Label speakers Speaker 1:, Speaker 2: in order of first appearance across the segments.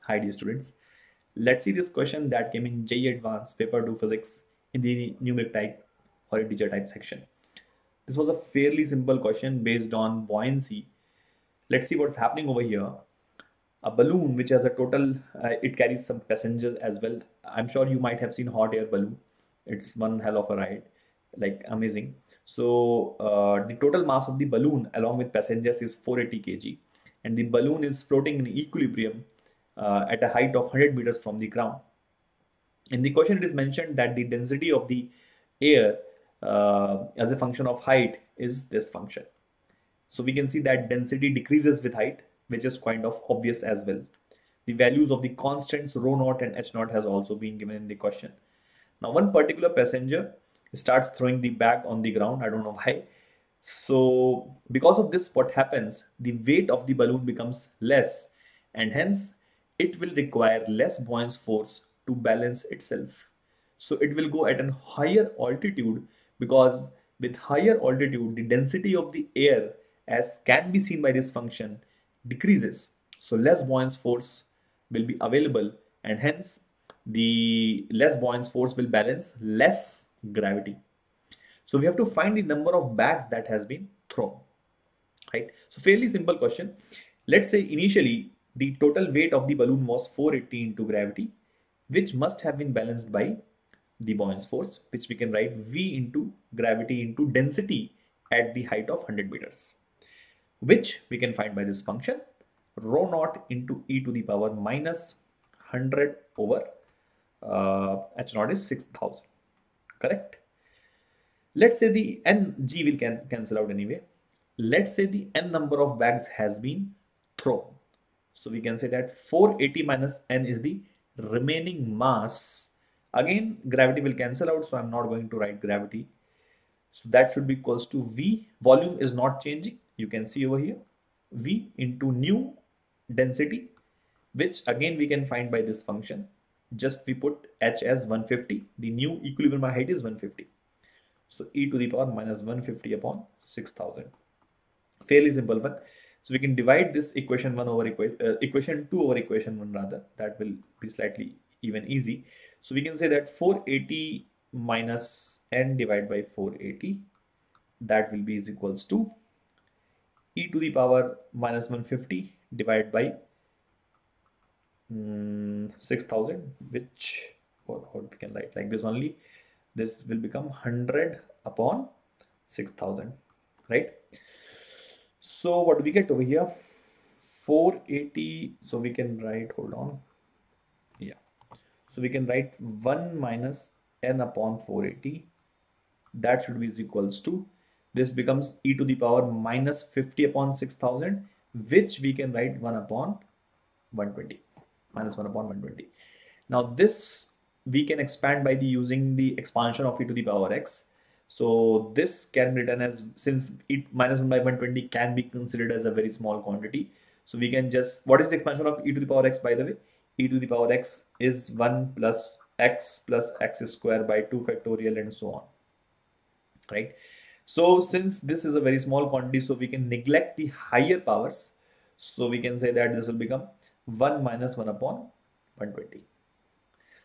Speaker 1: Hi dear students. Let's see this question that came in JEE Advanced Paper 2 Physics in the numeric type or integer type section. This was a fairly simple question based on buoyancy. Let's see what's happening over here. A balloon which has a total, it carries some passengers as well. I'm sure you might have seen hot air balloon. It's one hell of a ride, like amazing. So the total mass of the balloon along with passengers is 480 kg, and the balloon is floating in equilibrium at a height of 100 meters from the ground. In the question, it is mentioned that the density of the air as a function of height is this function. So we can see that density decreases with height, which is kind of obvious as well. The values of the constants rho naught and h naught has also been given in the question. Now, one particular passenger starts throwing the bag on the ground. I don't know why. So because of this, what happens? The weight of the balloon becomes less, and hence it will require less buoyant force to balance itself. So it will go at a higher altitude, because with higher altitude, the density of the air, as can be seen by this function, decreases. So less buoyant force will be available, and hence the less buoyant force will balance less gravity. So we have to find the number of bags that has been thrown, right? So fairly simple question. Let's say initially the total weight of the balloon was 480 into gravity, which must have been balanced by the buoyant force, which we can write V into gravity into density at the height of 100 meters, which we can find by this function rho naught into e to the power minus 100 over h naught is 6000, correct? Let's say the g will cancel out anyway. Let's say the n number of bags has been thrown. So we can say that 480 minus n is the remaining mass. Again, gravity will cancel out, so I'm not going to write gravity. So that should be equals to V. Volume is not changing. You can see over here, V into new density, which again we can find by this function. Just we put h as 150. The new equilibrium height is 150. So e to the power minus 150 upon 6000. Fairly simple one. So we can divide this equation 1 over equation 2 over equation 1 rather. That will be slightly even easy. So we can say that 480 minus n divided by 480, that will be is equals to e to the power minus 150 divided by 6000, which what we can write like this only. This will become 100 upon 6000, right? So what do we get over here? 480. So we can write, hold on. Yeah. So we can write 1 minus n upon 480. That should be is equals to, this becomes e to the power minus 50 upon 6000, which we can write 1 upon 120, minus 1 upon 120. Now this we can expand by the using the expansion of e to the power x. So this can be written as, since e minus 1 by 120 can be considered as a very small quantity, so we can just, what is the expansion of e to the power x, by the way? E to the power x is 1 plus x square by 2 factorial and so on, right? So since this is a very small quantity, so we can neglect the higher powers. So we can say that this will become 1 minus 1 upon 120.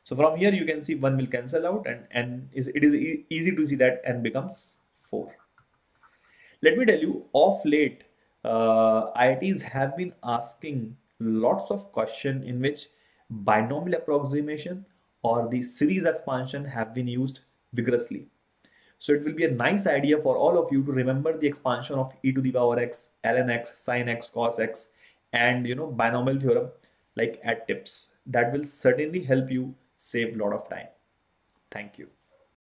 Speaker 1: So from here you can see 1 will cancel out, and it is easy to see that n becomes 4. Let me tell you, of late, IITs have been asking lots of questions in which binomial approximation or the series expansion have been used vigorously. So it will be a nice idea for all of you to remember the expansion of e to the power x, ln x, sin x, cos x, and binomial theorem like at tips. That will certainly help you save a lot of time. Thank you.